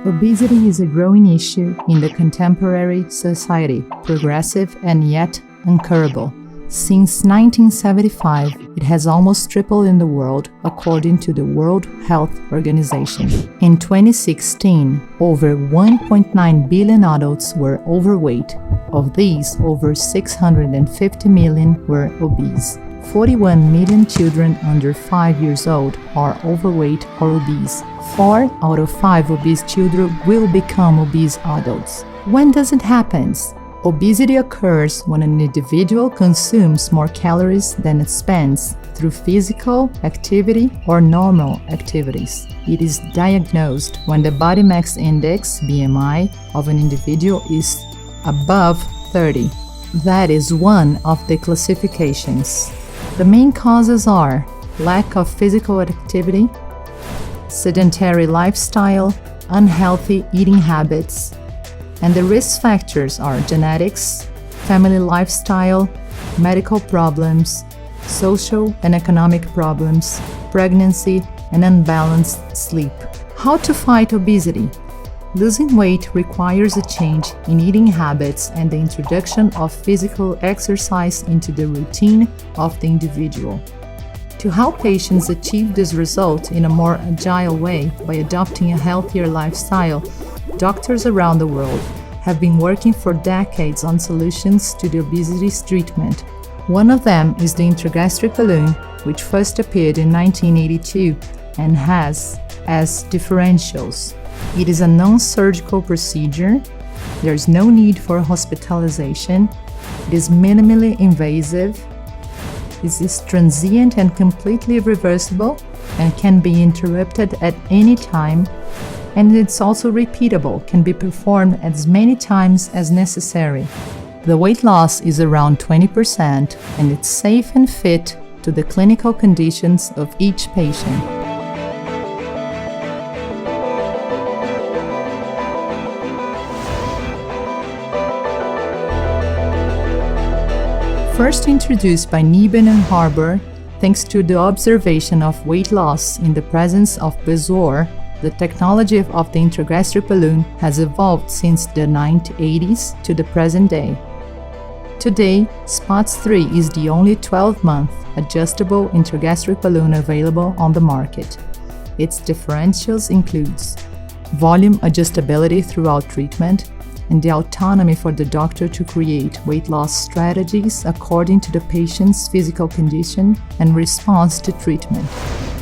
Obesity is a growing issue in the contemporary society, progressive and yet incurable. Since 1975, it has almost tripled in the world, according to the World Health Organization. In 2016, over 1.9 billion adults were overweight. Of these, over 650 million were obese. 41 million children under 5 years old are overweight or obese. 4 out of 5 obese children will become obese adults. When does it happen? Obesity occurs when an individual consumes more calories than it spends through physical activity or normal activities. It is diagnosed when the body mass index, BMI, of an individual is above 30. That is one of the classifications. The main causes are lack of physical activity, sedentary lifestyle, unhealthy eating habits, and the risk factors are genetics, family lifestyle, medical problems, social and economic problems, pregnancy, and unbalanced sleep. How to fight obesity? Losing weight requires a change in eating habits and the introduction of physical exercise into the routine of the individual. To help patients achieve this result in a more agile way by adopting a healthier lifestyle, doctors around the world have been working for decades on solutions to the obesity treatment. One of them is the Intragastric Balloon, which first appeared in 1982 and has as differentials. It is a non-surgical procedure. There is no need for hospitalization. It is minimally invasive. It is transient and completely reversible and can be interrupted at any time. And it's also repeatable, can be performed as many times as necessary. The weight loss is around 20% and it's safe and fit to the clinical conditions of each patient. First introduced by Nieben and Harbour, thanks to the observation of weight loss in the presence of bezoar, the technology of the intragastric balloon has evolved since the 1980s to the present day. Today, SPOTS 3 is the only 12-month adjustable intragastric balloon available on the market. Its differentials includes volume adjustability throughout treatment, and the autonomy for the doctor to create weight loss strategies according to the patient's physical condition and response to treatment.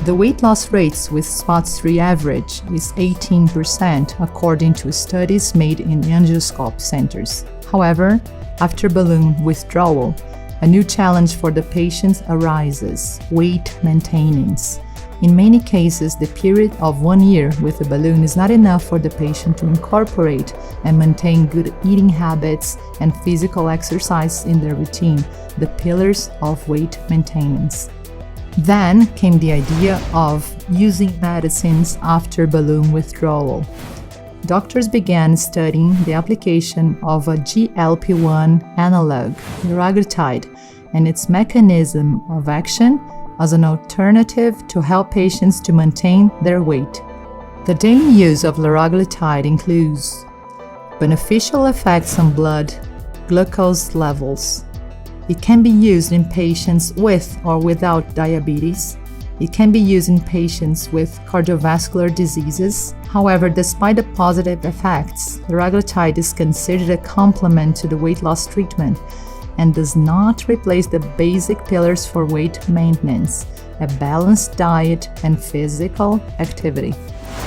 The weight loss rates with SPOTS 3 average is 18% according to studies made in Angioskope centers. However, after balloon withdrawal, a new challenge for the patients arises: weight maintenance. In many cases, the period of 1 year with the balloon is not enough for the patient to incorporate and maintain good eating habits and physical exercise in their routine, the pillars of weight maintenance. Then came the idea of using medicines after balloon withdrawal. Doctors began studying the application of a GLP-1 analog, liraglutide, and its mechanism of action as an alternative to help patients to maintain their weight. The daily use of liraglutide includes beneficial effects on blood glucose levels. It can be used in patients with or without diabetes. It can be used in patients with cardiovascular diseases. However, despite the positive effects, liraglutide is considered a complement to the weight loss treatment and does not replace the basic pillars for weight maintenance, a balanced diet and physical activity.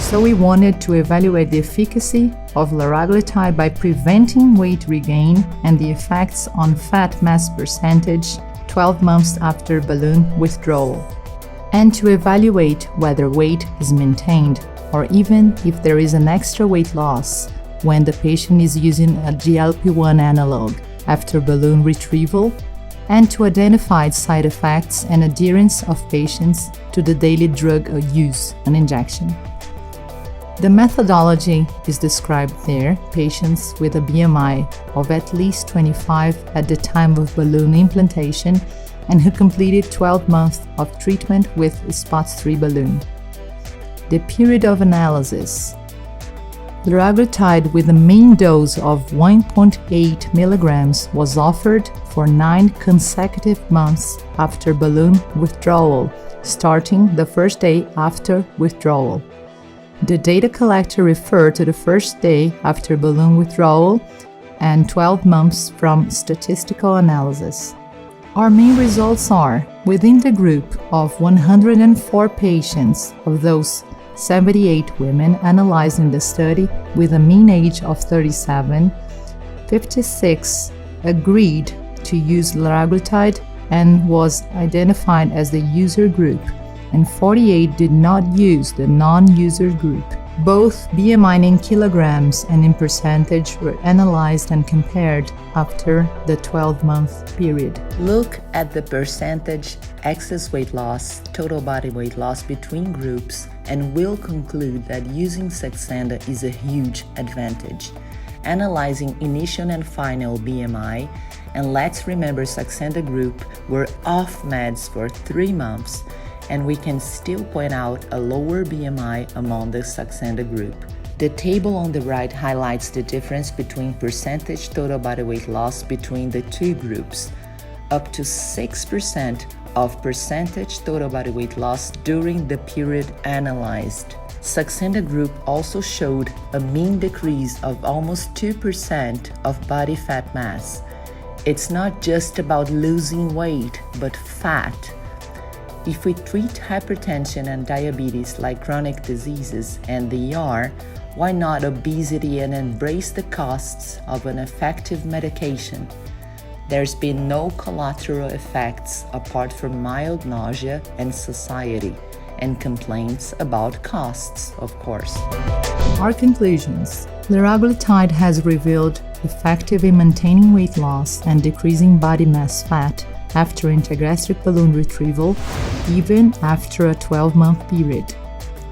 So we wanted to evaluate the efficacy of liraglutide by preventing weight regain and the effects on fat mass percentage 12 months after balloon withdrawal, and to evaluate whether weight is maintained or even if there is an extra weight loss when the patient is using a GLP-1 analog after balloon retrieval, and to identify side effects and adherence of patients to the daily drug use and injection. The methodology is described there: patients with a BMI of at least 25 at the time of balloon implantation and who completed 12 months of treatment with SPOTS 3 balloon. The period of analysis. Liraglutide with a main dose of 1.8 milligrams was offered for 9 consecutive months after balloon withdrawal, starting the first day after withdrawal. The data collected refer to the first day after balloon withdrawal and 12 months from statistical analysis. Our main results are, within the group of 104 patients, of those 78 women analyzed in the study with a mean age of 37, 56 agreed to use liraglutide and was identified as the user group, and 48 did not use the non-user group. Both BMI in kilograms and in percentage were analyzed and compared after the 12-month period. Look at the percentage excess weight loss, total body weight loss between groups, and we'll conclude that using Saxenda is a huge advantage. Analyzing initial and final BMI, and let's remember Saxenda group were off meds for 3 months, and we can still point out a lower BMI among the Saxenda group. The table on the right highlights the difference between percentage total body weight loss between the two groups, up to 6% of percentage total body weight loss during the period analyzed. Saxenda group also showed a mean decrease of almost 2% of body fat mass. It's not just about losing weight, but fat. If we treat hypertension and diabetes like chronic diseases, and they are, why not obesity and embrace the costs of an effective medication? There's been no collateral effects apart from mild nausea and satiety, and complaints about costs, of course. Our conclusions. Liraglutide has revealed effective in maintaining weight loss and decreasing body mass fat after intragastric balloon retrieval, even after a 12-month period.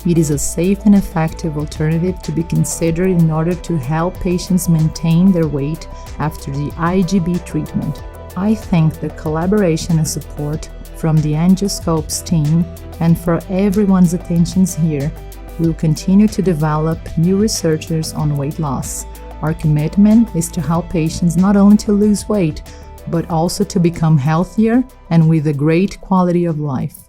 It is a safe and effective alternative to be considered in order to help patients maintain their weight after the IGB treatment. I thank the collaboration and support from the Angioskope's team and for everyone's attentions here. We will continue to develop new researchers on weight loss. Our commitment is to help patients not only to lose weight, but also to become healthier and with a great quality of life.